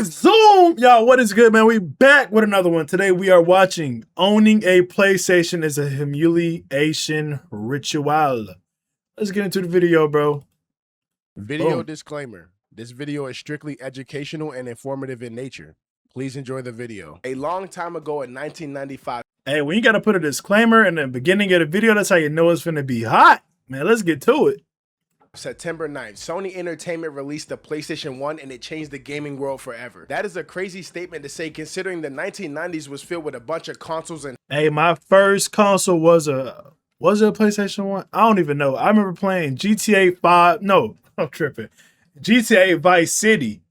Zoom! Y'all, what is good, man? We back with another one. Today we are watching Owning a PlayStation is a Humiliation Ritual. Let's get into the video, bro. Video disclaimer. This video is strictly educational and informative in nature. Please enjoy the video. A long time ago in 1995. Hey, when you gotta put a disclaimer in the beginning of the video, that's how you know it's finna be hot. Man, let's get to it. September 9th, Sony Entertainment released the PlayStation 1 and it changed the gaming world forever. That is a crazy statement to say considering the 1990s was filled with a bunch of consoles and... Hey, my first console was it a PlayStation 1? I don't even know. I remember playing GTA 5. No, I'm tripping. GTA Vice City.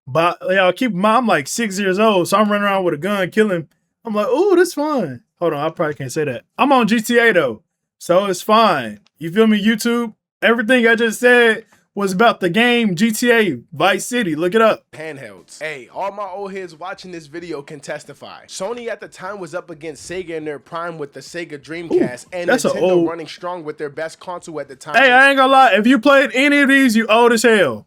But y'all keep in mind, I'm like 6 years old, so I'm running around with a gun killing. I'm like, ooh, this fun. Hold on, I probably can't say that. I'm on GTA though, so it's fine. You feel me, YouTube? Everything I just said was about the game GTA Vice City. Look it up. Handhelds. Hey, all my old heads watching this video can testify. Sony at the time was up against Sega in their prime with the Sega Dreamcast, and Nintendo running strong with their best console at the time. Hey, I ain't gonna lie. If you played any of these, you old as hell.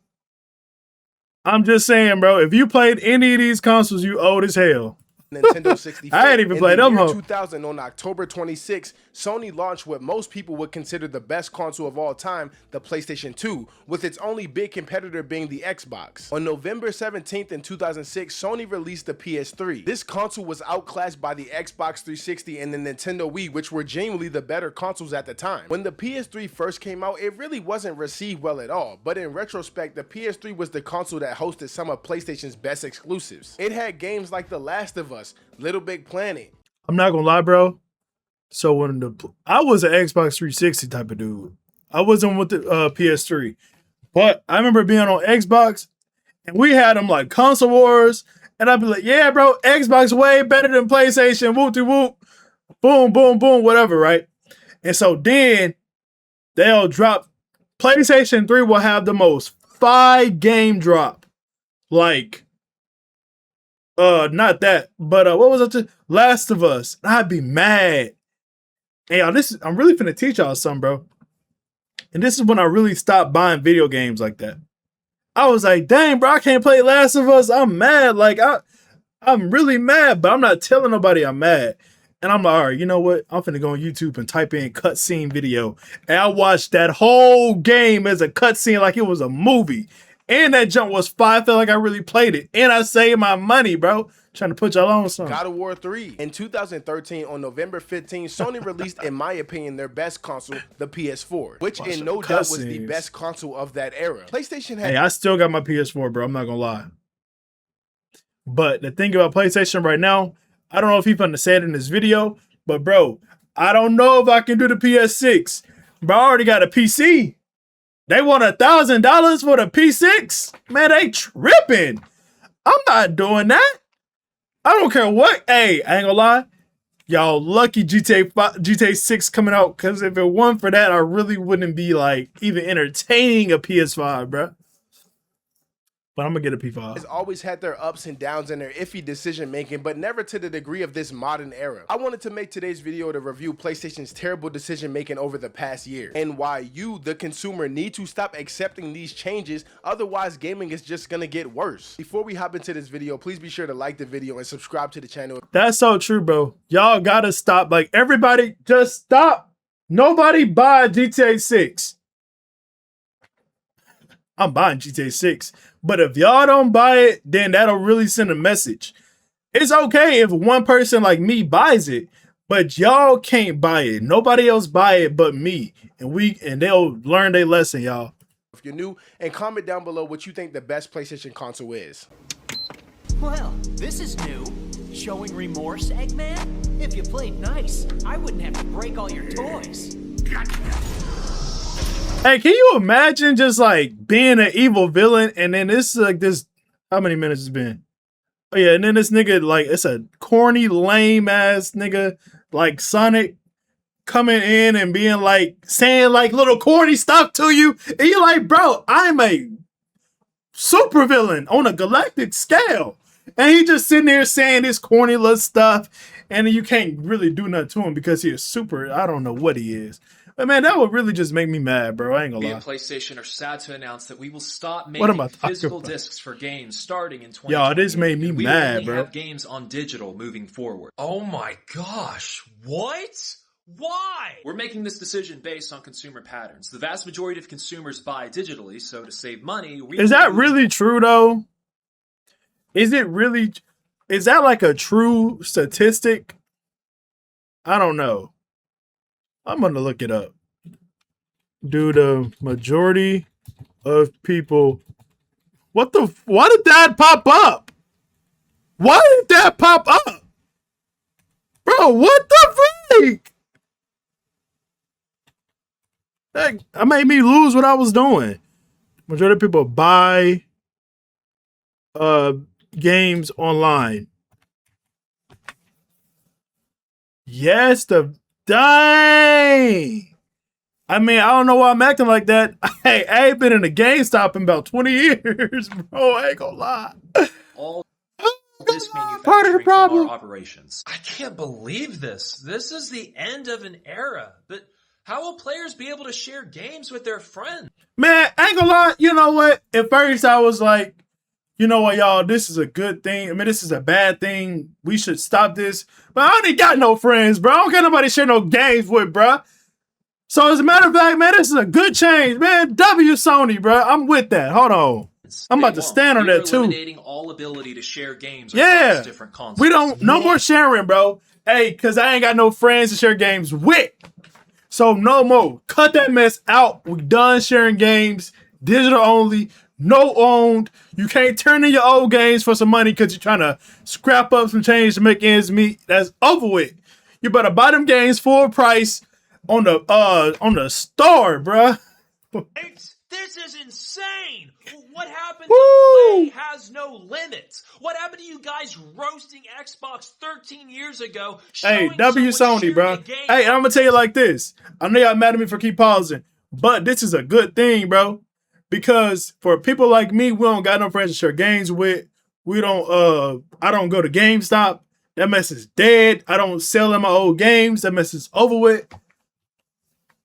I'm just saying, bro. If you played any of these consoles, you old as hell. Nintendo 64. I ain't even played them. In 2000, on October 26, Sony launched what most people would consider the best console of all time, the PlayStation 2, with its only big competitor being the Xbox. On November 17th in 2006, Sony released the PS3. This console was outclassed by the Xbox 360 and the Nintendo Wii, which were genuinely the better consoles at the time. When the PS3 first came out, it really wasn't received well at all, but in retrospect, the PS3 was the console that hosted some of PlayStation's best exclusives. It had games like The Last of Us, Little Big Planet. I'm not gonna lie, bro. So when I was an Xbox 360 type of dude, I wasn't with the PS3, but I remember being on Xbox, and we had them like console wars, and I'd be like, "Yeah, bro, Xbox way better than PlayStation." Whoop de whoop, boom, boom, boom, whatever, right? And so then they'll drop. PlayStation 3 will have the most 5-game drop, like. Not that, but what was it? Last of Us. I'd be mad. Hey, y'all, I'm really finna teach y'all something, bro. And this is when I really stopped buying video games like that. I was like, dang, bro, I can't play Last of Us. I'm mad. Like, I'm really mad, but I'm not telling nobody I'm mad. And I'm like, all right, you know what? I'm finna go on YouTube and type in cutscene video. And I watched that whole game as a cutscene like it was a movie. And that jump was fire. I felt like I really played it. And I saved my money, bro. Trying to put y'all on something. God of War 3. In 2013, on November 15, Sony released, in my opinion, their best console, the PS4, which in no doubt was the best console of that era. PlayStation had... Hey, I still got my PS4, bro. I'm not gonna lie. But the thing about PlayStation right now, I don't know if he finna say it in this video, but bro, I don't know if I can do the PS6. Bro, I already got a PC. They want $1,000 for the P6? Man, they tripping. I'm not doing that. I don't care what. Hey, I ain't gonna lie. Y'all lucky GTA 6 coming out, because if it weren't for that, I really wouldn't be like even entertaining a PS5, bro. But I'm gonna get a P5. Has always had their ups and downs and their iffy decision making, but never to the degree of this modern era. I wanted to make today's video to review PlayStation's terrible decision making over the past year, and why you, the consumer, need to stop accepting these changes, otherwise gaming is just gonna get worse. Before we hop into this video, please be sure to like the video and subscribe to the channel. That's so true, bro. Y'all gotta stop. Like, everybody just stop. Nobody buy GTA 6. I'm buying GTA 6. But if y'all don't buy it, then that'll really send a message. It's okay if one person like me buys it, but y'all can't buy it. Nobody else buy it but me. And they'll learn their lesson, y'all. If you're new, and comment down below what you think the best PlayStation console is. Well, this is new. Showing remorse, Eggman? If you played nice, I wouldn't have to break all your toys. Hey, can you imagine just like being an evil villain, and then this like this, how many minutes it's been? Oh yeah, and then this nigga, like, it's a corny, lame ass nigga like Sonic coming in and being like, saying like little corny stuff to you, and you're like, bro, I'm a super villain on a galactic scale, and he just sitting there saying this corny little stuff, and you can't really do nothing to him because he is super, I don't know what he is. But man, that would really just make me mad, bro. I ain't We gonna at lie. PlayStation are sad to announce that we will stop What am I making talking physical about? discs for games starting in Y'all, 2028. this made me and we will mad, only bro. have games on digital moving forward. Oh my gosh, what? Why? We're making this decision based on consumer patterns. The vast majority of consumers buy digitally, so to save money, we Is that really true though? Is it really? Is that like a true statistic? I don't know. I'm gonna look it up. Do the majority of people? What the? Why did that pop up? Why did that pop up, bro? What the freak? That made me lose what I was doing. Majority of people buy games online. Yes, the dang. I mean, I don't know why I'm acting like that. Hey, I ain't been in a GameStop in about 20 years, bro. I ain't gonna lie. all disc Part of the manufacturing from problem. our operations. I can't believe this. This is the end of an era. But how will players be able to share games with their friends? Man, I ain't gonna lie. You know what? At first, I was like, you know what, y'all? This is a good thing. I mean, this is a bad thing. We should stop this. But I don't even got no friends, bro. I don't got nobody to share no games with, bro. So as a matter of fact, man, this is a good change, man. W Sony, bro. I'm with that. Hold on. I'm about to stand on that too. Eliminating all ability to share games Yeah. across different consoles. We don't, no more sharing, bro. Hey, because I ain't got no friends to share games with. So no more. Cut that mess out. We done sharing games. Digital only. No owned. You can't turn in your old games for some money because you're trying to scrap up some change to make ends meet. That's over with. You better buy them games full price on the store, bruh. This is insane. What happened Woo! to play has no limits? What happened to you guys roasting Xbox 13 years ago? Hey, showing W someone Sony, sharing bro. a game Hey, I'm gonna tell you like this. I know y'all mad at me for keep pausing, but this is a good thing, bro. Because for people like me, we don't got no friends to share games with. We don't I don't go to GameStop. That mess is dead. I don't sell in my old games. That mess is over with.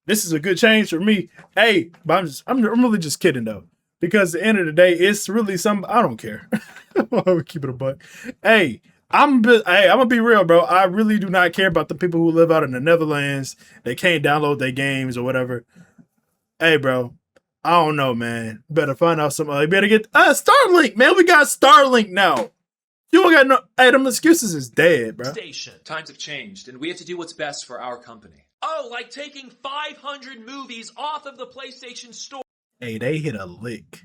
This is a good change for me. Hey, but I'm really just kidding though. Because at the end of the day, it's really I don't care. I'll keep it a buck. Hey, I'm gonna be real, bro. I really do not care about the people who live out in the Netherlands. They can't download their games or whatever. Hey, bro. I don't know, man. Better find out some. You better get Starlink, man. We got Starlink now. You don't got no. Hey, them excuses is dead, bro. station. Times have changed, and we have to do what's best for our company. Oh, like taking 500 movies off of the PlayStation Store Hey, they hit a lick.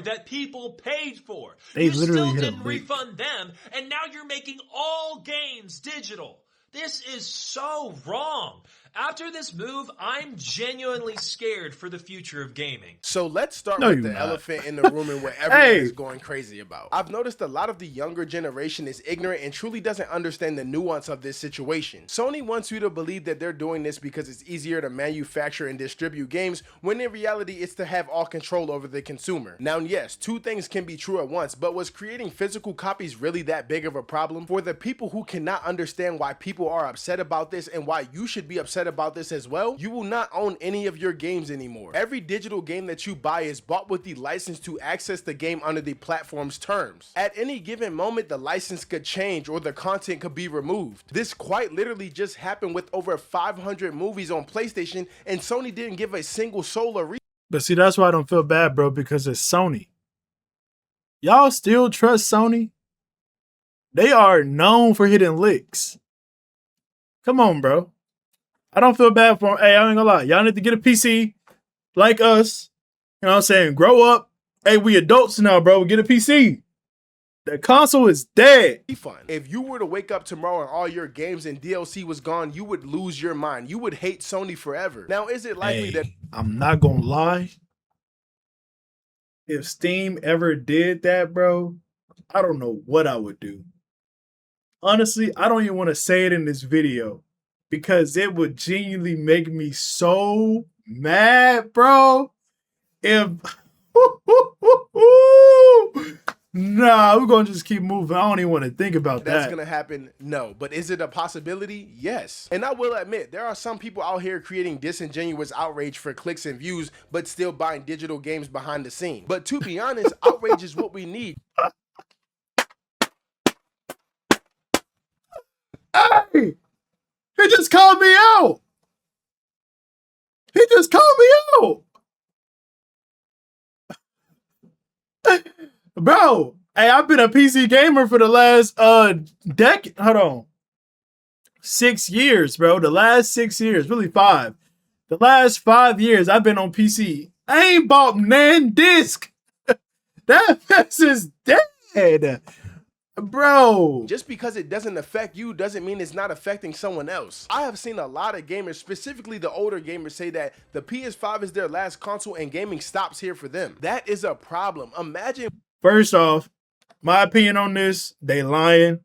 that people paid for. They You literally still hit a didn't lick. refund them, and now you're making all games digital. This is so wrong. After this move, I'm genuinely scared for the future of gaming. So let's start No, with you're the not. elephant in the room and what everyone Hey. is going crazy about. I've noticed a lot of the younger generation is ignorant and truly doesn't understand the nuance of this situation. Sony wants you to believe that they're doing this because it's easier to manufacture and distribute games, when in reality it's to have all control over the consumer. Now yes, two things can be true at once, but was creating physical copies really that big of a problem? For the people who cannot understand why people are upset about this and why you should be upset about this as well, you will not own any of your games anymore. Every digital game that you buy is bought with the license to access the game under the platform's terms. At any given moment, the license could change or the content could be removed. This quite literally just happened with over 500 movies on PlayStation, and Sony didn't give a single soul a reason. But see, that's why I don't feel bad, bro, because it's Sony. Y'all still trust Sony? They are known for hitting licks. Come on, bro. I don't feel bad for them. Hey, I ain't gonna lie. Y'all need to get a PC like us. You know what I'm saying? Grow up. Hey, we adults now, bro. Get a PC. The console is dead. Refund. If you were to wake up tomorrow and all your games and DLC was gone, you would lose your mind. You would hate Sony forever. Now, is it likely that I'm not gonna lie. If Steam ever did that, bro, I don't know what I would do. Honestly, I don't even want to say it in this video because it would genuinely make me so mad, bro. If Nah, we're gonna just keep moving. I don't even want to think about That's that. going to happen? No. But is it a possibility? Yes. And I will admit, there are some people out here creating disingenuous outrage for clicks and views, but still buying digital games behind the scene. But to be honest, outrage is what we need. Hey, he just called me out. He just called me out. Bro, hey, I've been a PC gamer for the last decade. Hold on. 6 years, bro. The last 6 years, really 5. The last 5 years I've been on PC. I ain't bought nan disc. That mess is dead. Bro. Just because it doesn't affect you doesn't mean it's not affecting someone else. I have seen a lot of gamers, specifically the older gamers, say that the PS5 is their last console and gaming stops here for them. That is a problem. Imagine. First off, my opinion on this, they lying.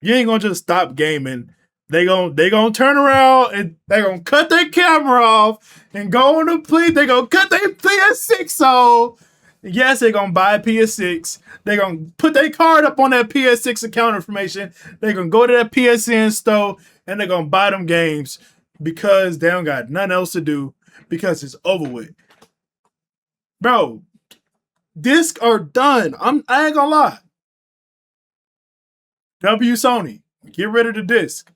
You ain't gonna just stop gaming. They gonna turn around and they gonna cut their camera off and go on the play. They gonna cut their PS6 off. Yes, they gonna buy a PS6. They gonna put their card up on that PS6 account information. They gonna go to that PSN store and they gonna buy them games because they don't got nothing else to do because it's over with. Bro, discs are done. I ain't gonna lie. W Sony, get rid of the disc.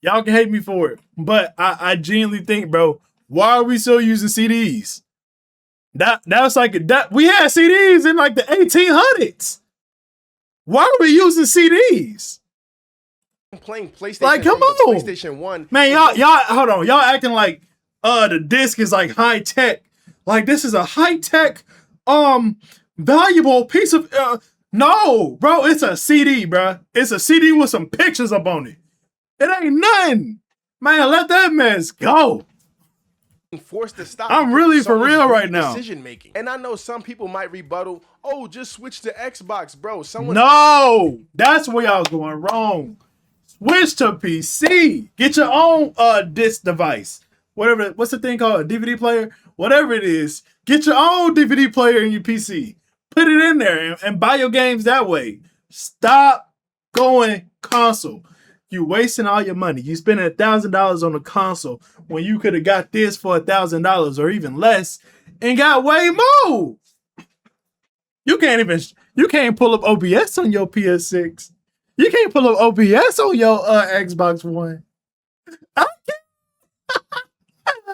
Y'all can hate me for it, but I genuinely think, bro, why are we still using CDs? That's like that. We had CDs in like the 1800s. Why are we using CDs? Playing PlayStation, like, come on, PlayStation 1. Man, y'all hold on. Y'all acting like the disc is like high tech. Like this is a high tech valuable piece of no, bro, it's a CD, bro. It's a CD with some pictures up on it. It ain't nothing. Man, let that mess go. Forced to stop. I'm really for real right now. Decision making. And I know some people might rebuttal, oh, just switch to Xbox, bro. No, that's where y'all going wrong. Switch to PC. Get your own disc device. Whatever, what's the thing called? A DVD player? Whatever it is. Get your own DVD player in your PC. Put it in there and buy your games that way. Stop going console. You wasting all your money. You spending $1,000 on a console when you could have got this for $1,000 or even less and got way more. You can't pull up OBS on your PS6. You can't pull up OBS on your Xbox One.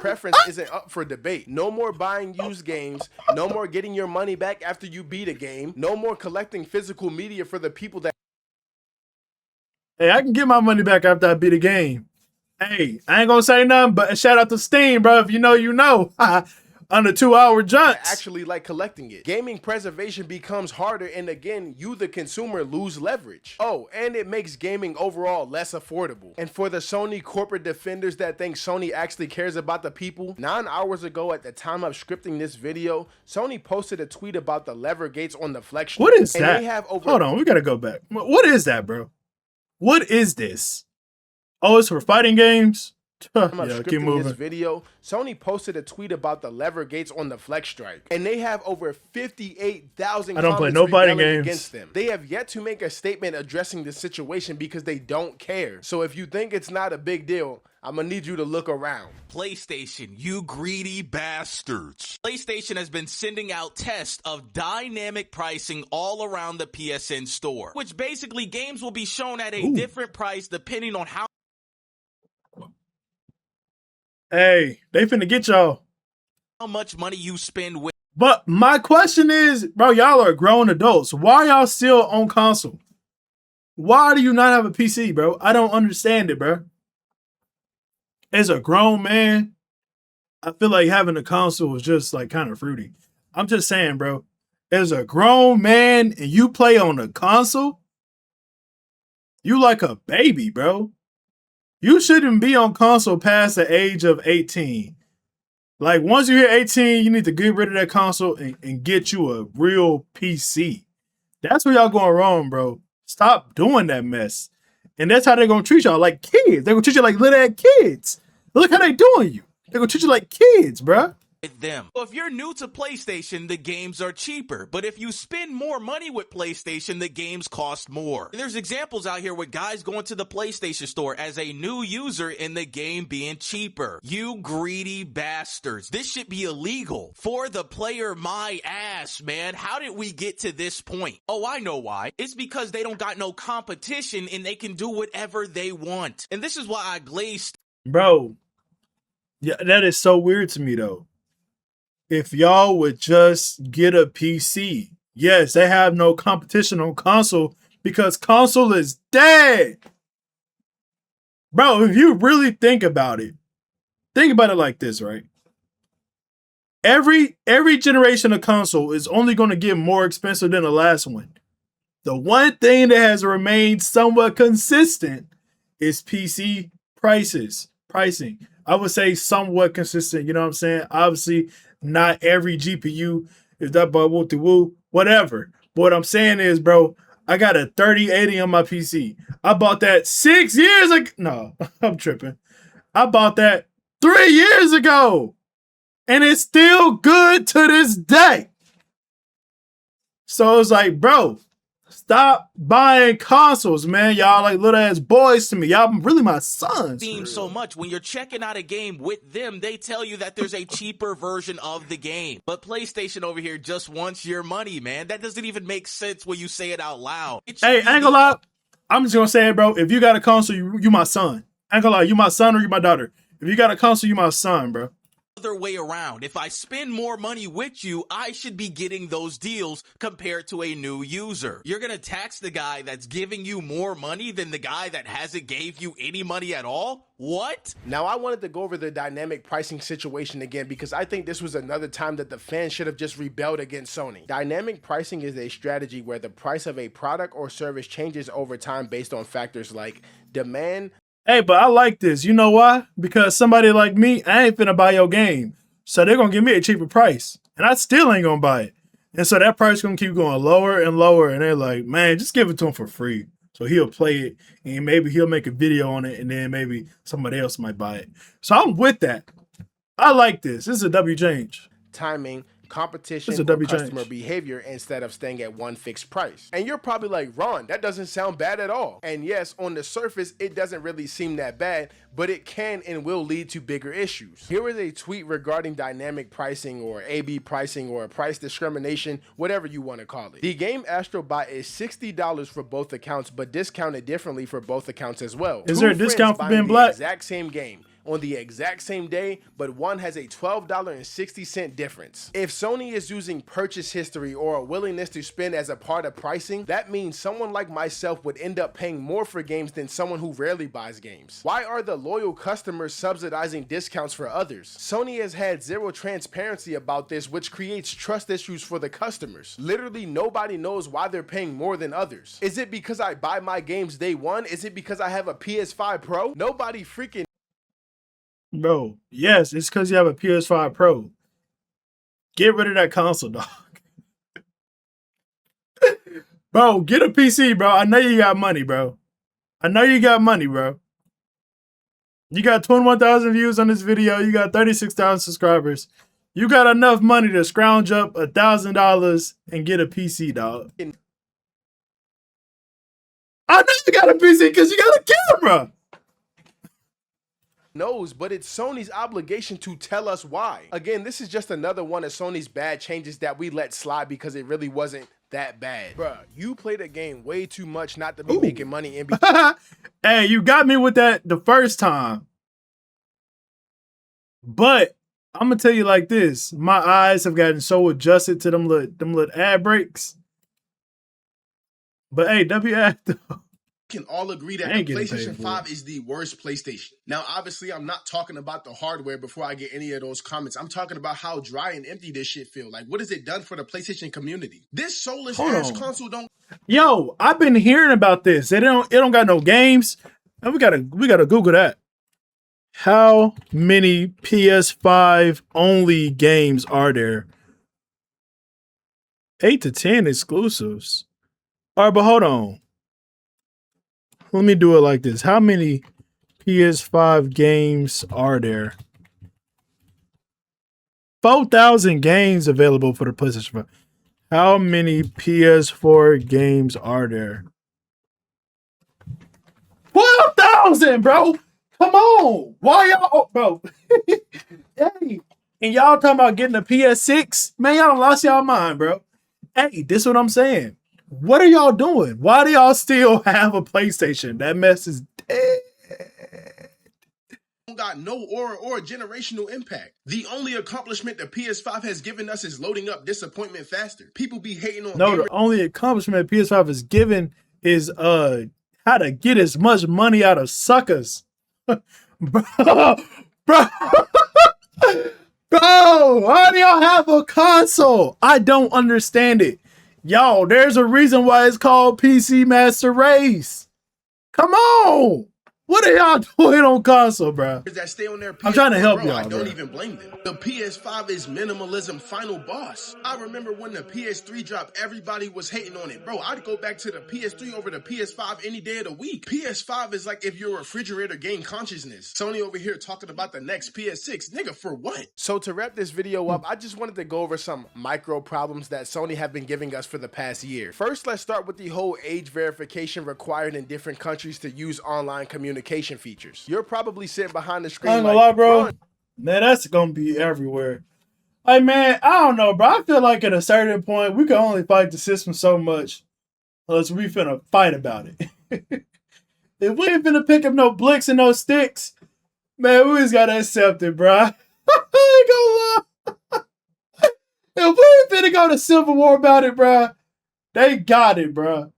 Preference isn't up for debate. No more buying used games. No more getting your money back after you beat a game. No more collecting physical media for the people that. Hey, I can get my money back after I beat a game. Hey, I ain't gonna say nothing, but shout out to Steam, bro. If you know, you know. Under 2-hour junks. Actually like collecting it. Gaming preservation becomes harder, and again, you the consumer lose leverage. Oh, and it makes gaming overall less affordable. And for the Sony corporate defenders that think Sony actually cares about the people, 9 hours ago at the time of scripting this video, Sony posted a tweet about the lever gates on the Flex. What is that? They have Hold on, we gotta go back. What is that, bro? What is this? Oh, it's for fighting games? Yeah, keep moving. This video, Sony posted a tweet about the lever gates on the Flex Strike, and they have over 58,000 I don't play no fighting games against them. They have yet to make a statement addressing the situation because they don't care. So if you think it's not a big deal, I'm gonna need you to look around. PlayStation, you greedy bastards. PlayStation has been sending out tests of dynamic pricing all around the PSN store, which basically games will be shown at a different price depending on how Hey, they finna get y'all. how much money you spend with. But my question is, bro, y'all are grown adults. Why y'all still on console? Why do you not have a PC, bro? I don't understand it, bro. As a grown man, I feel like having a console is just like kind of fruity. I'm just saying, bro. As a grown man and you play on a console, you like a baby, bro. You shouldn't be on console past the age of 18. Like, once you hit 18, you need to get rid of that console and get you a real PC. That's where y'all going wrong, bro. Stop doing that mess. And that's how they're going to treat y'all, like kids. They're going to treat you like little kids. Look how they doing you. They're going to treat you like kids, bro. with them. So if you're new to PlayStation, the games are cheaper. But if you spend more money with PlayStation, the games cost more. There's examples out here with guys going to the PlayStation store as a new user and the game being cheaper. You greedy bastards. This should be illegal. For the player, my ass, man. How did we get to this point? Oh, I know why. It's because they don't got no competition and they can do whatever they want. And this is why I glazed. Bro, yeah, that is so weird to me though. If y'all would just get a PC, yes, they have no competition on console because console is dead. Bro, if you really think about it like this, right? Every generation of console is only going to get more expensive than the last one. The one thing that has remained somewhat consistent is PC pricing. I would say somewhat consistent, you know what I'm saying? Obviously, not every GPU is that but woo, whatever. But what I'm saying is, bro, I got a 3080 on my PC. I bought that 6 years ago. No, I'm tripping. I bought that 3 years ago. And it's still good to this day. So it's like, bro, stop buying consoles, man. Y'all like little ass boys to me. Y'all really my sons. So much when you're checking out a game with them, they tell you that there's a cheaper version of the game. But PlayStation over here just wants your money, man. That doesn't even make sense when you say it out loud. Hey, I ain't gonna lie. I'm just gonna say it, bro. If you got a console, you my son. I ain't gonna lie. You my son or you my daughter. If you got a console, you my son, bro. Other way around. If I spend more money with you, I should be getting those deals compared to a new user. You're gonna tax the guy that's giving you more money than the guy that hasn't gave you any money at all? What? Now, I wanted to go over the dynamic pricing situation again because I think this was another time that the fans should have just rebelled against Sony. Dynamic pricing is a strategy where the price of a product or service changes over time based on factors like demand. Hey, but I like this. You know why? Because somebody like me, I ain't finna buy your game. So they're gonna give me a cheaper price. And I still ain't gonna buy it. And so that price gonna keep going lower and lower. And they're like, man, just give it to him for free. So he'll play it and maybe he'll make a video on it and then maybe somebody else might buy it. So I'm with that. I like this. This is a W change. Timing, competition, a W customer change. behavior instead of staying at one fixed price. And you're probably like, Ron, that doesn't sound bad at all. And yes, on the surface, it doesn't really seem that bad, but it can and will lead to bigger issues. Here is a tweet regarding dynamic pricing or AB pricing or price discrimination, whatever you want to call it. The game Astrobot is $60 for both accounts, but discounted differently for both accounts as well. Is there a discount for being black? Exact same game on the exact same day, but one has a $12.60 difference. If Sony is using purchase history or a willingness to spend as a part of pricing, that means someone like myself would end up paying more for games than someone who rarely buys games. Why are the loyal customers subsidizing discounts for others? Sony has had zero transparency about this, which creates trust issues for the customers. Literally nobody knows why they're paying more than others. Is it because I buy my games day one? Is it because I have a PS5 Pro? Nobody freaking Bro, yes, it's because you have a PS5 Pro. Get rid of that console, dog. Bro, get a PC, bro. I know you got money, bro. I know you got money, bro. You got 21,000 views on this video. You got 36,000 subscribers. You got enough money to scrounge up $1,000 and get a PC, dog. I know you got a PC because you got a camera. knows, but it's Sony's obligation to tell us why. Again, this is just another one of Sony's bad changes that we let slide because it really wasn't that bad. Bruh, you played a game way too much not to be making money in between. Hey, you got me with that the first time. But I'm gonna tell you like this. My eyes have gotten so adjusted to them little ad breaks. But hey, WF though. Can all agree that the PlayStation 5 is the worst PlayStation. Now, obviously, I'm not talking about the hardware before I get any of those comments. I'm talking about how dry and empty this shit feel. Like, what has it done for the PlayStation community? This soulless ass console don't. Yo, I've been hearing about this. It don't got no games. And we gotta Google that. How many PS5 only games are there? 8 to 10 exclusives. All right, but hold on. Let me do it like this. How many PS5 games are there? 4,000 games available for the PlayStation 5. How many PS4 games are there? 12,000, bro. Come on. Why y'all, bro? Hey, and y'all talking about getting a PS6? Man, y'all lost y'all mind, bro. Hey, this is what I'm saying. What are y'all doing? Why do y'all still have a PlayStation? That mess is dead. Got no aura or generational impact. The only accomplishment the PS5 has given us is loading up disappointment faster. People be hating on No, the only accomplishment PS5 is given is how to get as much money out of suckers. Bro, bro, bro, why do y'all have a console? I don't understand it. Y'all, there's a reason why it's called PC Master Race. Come on. What are y'all doing on console, bro? That stay on their PS4, I'm trying to help y'all, I don't bro. even blame them. The PS5 is minimalism final boss. I remember when the PS3 dropped, everybody was hating on it. Bro, I'd go back to the PS3 over the PS5 any day of the week. PS5 is like if your refrigerator gained consciousness. Sony over here talking about the next PS6. Nigga, for what? So to wrap this video up, I just wanted to go over some micro problems that Sony have been giving us for the past year. First, let's start with the whole age verification required in different countries to use online communication features. You're probably sitting behind the screen I ain't gonna lie, bro. Man, that's gonna be everywhere. Hey, man, I don't know, bro. I feel like at a certain point, we can only fight the system so much unless we finna fight about it. If we ain't finna pick up no blicks and no sticks, man, we just gotta accept it, bro. I ain't gonna lie. If we ain't finna go to Civil War about it, bro, they got it, bro.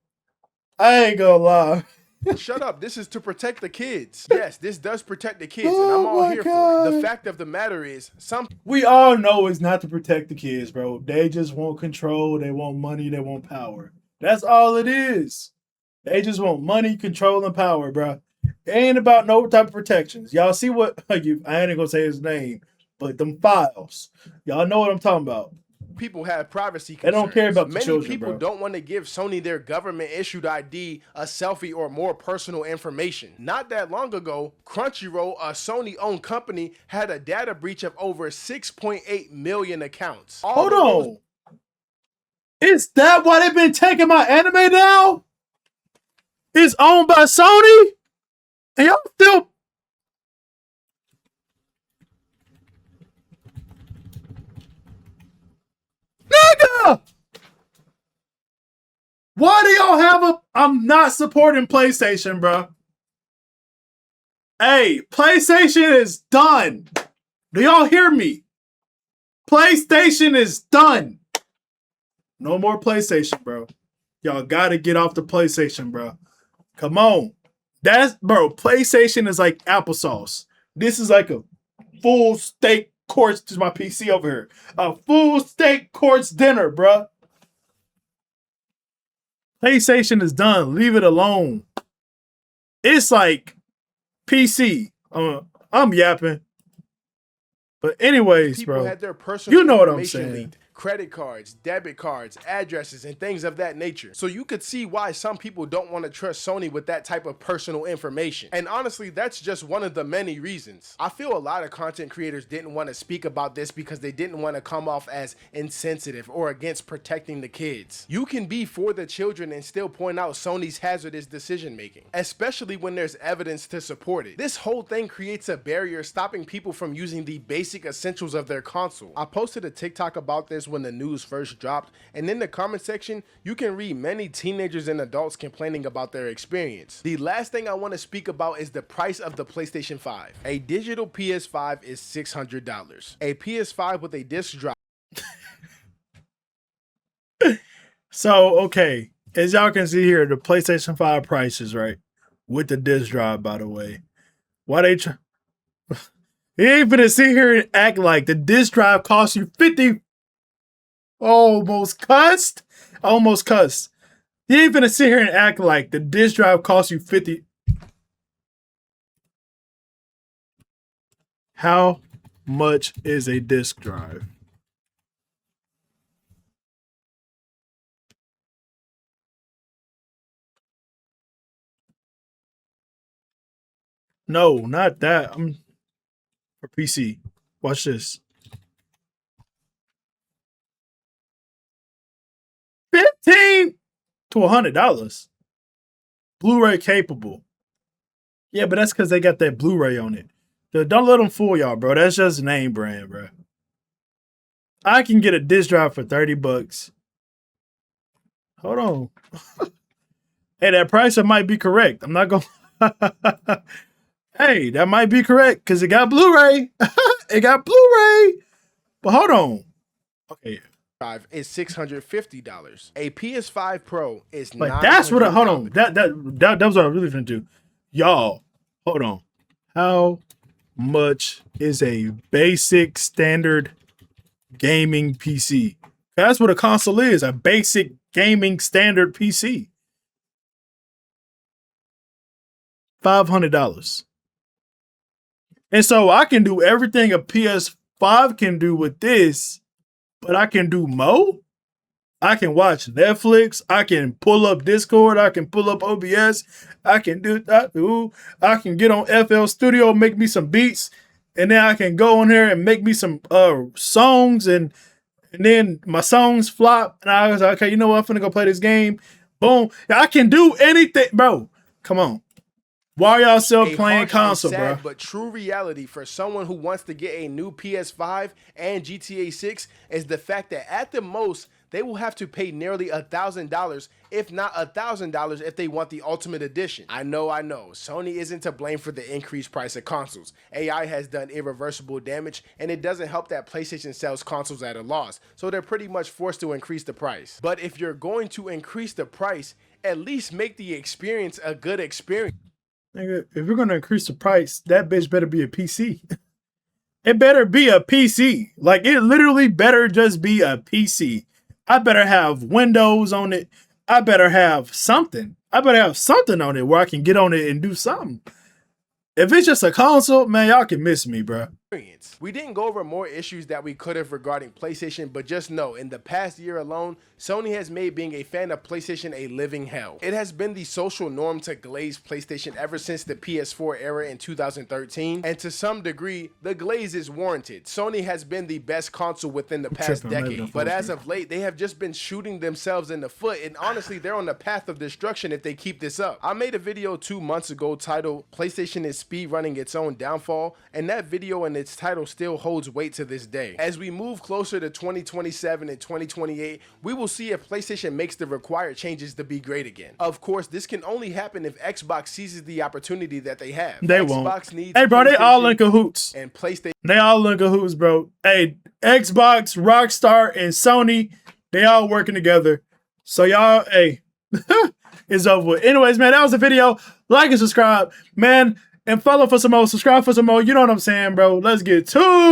I ain't gonna lie. Shut up. This is to protect the kids. Yes, this does protect the kids, and I'm all here for it. The fact of the matter is, we all know it's not to protect the kids, bro. They just want control. They want money. They want power. That's all it is. They just want money, control, and power, bro. It ain't about no type of protections. Y'all see what, I ain't gonna say his name, but them files. Y'all know what I'm talking about. people have privacy concerns. They don't care about the Many children, people bro. don't want to give Sony their government-issued ID, a selfie, or more personal information. Not that long ago, Crunchyroll, a Sony-owned company, had a data breach of over 6.8 million accounts. Hold on. Is that why they've been taking my anime now? It's owned by Sony? And y'all still... Nigga! Why do y'all have a... I'm not supporting PlayStation, bro. Hey, PlayStation is done. Do y'all hear me? PlayStation is done. No more PlayStation, bro. Y'all gotta get off the PlayStation, bro. Come on. That's, bro, PlayStation is like applesauce. This is like a full steak course. This is my PC over here. A full steak course dinner, bro. PlayStation is done. Leave it alone. It's like PC. I'm yapping. But anyways, people bro, had their personal you know what I'm information saying. leaked. Credit cards, debit cards, addresses, and things of that nature. So you could see why some people don't want to trust Sony with that type of personal information. And honestly, that's just one of the many reasons. I feel a lot of content creators didn't want to speak about this because they didn't want to come off as insensitive or against protecting the kids. You can be for the children and still point out Sony's hazardous decision making, especially when there's evidence to support it. This whole thing creates a barrier stopping people from using the basic essentials of their console. I posted a TikTok about this when the news first dropped, and in the comment section you can read many teenagers and adults complaining about their experience. The last thing I want to speak about is the price of the PlayStation 5. A digital PS5 is $600. A PS5 with a disc drive. So, okay, as y'all can see here, the PlayStation 5 prices, right? With the disc drive, by the way. Why they try? He ain't finna sit here and act like the disc drive costs you 50. Almost cussed. Almost cussed. He ain't finna sit here and act like the disc drive costs you 50. How much is a disc drive? No, not that. I'm for PC. Watch this. $15 to $100. Blu-ray capable. Yeah, but that's because they got that Blu-ray on it. Don't let them fool y'all, bro. That's just name brand, bro. I can get a disc drive for $30. Hold on. Hey, that price might be correct. I'm not going to... Hey, that might be correct because it got Blu-ray. It got Blu-ray. But hold on. Okay. Is $650. A PS5 Pro is $900. But that's what hold on. That was what I was really finna do. Y'all, hold on. How much is a basic standard gaming PC? That's what a console is, a basic gaming standard PC. $500. And so I can do everything a PS5 can do with this, but I can do more. I can watch Netflix. I can pull up Discord. I can pull up OBS. I can do that. I can get on FL Studio, make me some beats, and then I can go on here and make me some songs, and then my songs flop. And I was like, okay, you know what? I'm finna go play this game. Boom. I can do anything, bro. Come on. Why are y'all still playing console, bro? But true reality for someone who wants to get a new PS5 and GTA 6 is the fact that at the most, they will have to pay nearly $1,000, if not $1,000 if they want the Ultimate Edition. I know. Sony isn't to blame for the increased price of consoles. AI has done irreversible damage, and it doesn't help that PlayStation sells consoles at a loss, so they're pretty much forced to increase the price. But if you're going to increase the price, at least make the experience a good experience. Nigga, if you're gonna increase the price, that bitch better be a PC. It better be a PC. Like, it literally better just be a PC. I better have Windows on it. I better have something. I better have something on it where I can get on it and do something. If it's just a console, man, y'all can miss me, bro. We didn't go over more issues that we could have regarding PlayStation, but just know, in the past year alone, Sony has made being a fan of PlayStation a living hell. It has been the social norm to glaze PlayStation ever since the PS4 era in 2013, and to some degree, the glaze is warranted. Sony has been the best console within the past decade, but as of late, they have just been shooting themselves in the foot, and honestly, they're on the path of destruction if they keep this up. I made a video 2 months ago titled, PlayStation is speedrunning its own downfall, and that video and its title still holds weight to this day. As we move closer to 2027 and 2028, we will see if PlayStation makes the required changes to be great again. Of course, this can only happen if Xbox seizes the opportunity that they have. They Xbox won't. Needs hey, bro, they all in cahoots. And PlayStation. They all in cahoots, bro. Hey, Xbox, Rockstar, and Sony, they all working together. So y'all, hey, it's over with. Anyways, man, that was the video. Like and subscribe, man. And follow for some more, subscribe for some more. You know what I'm saying, bro. Let's get to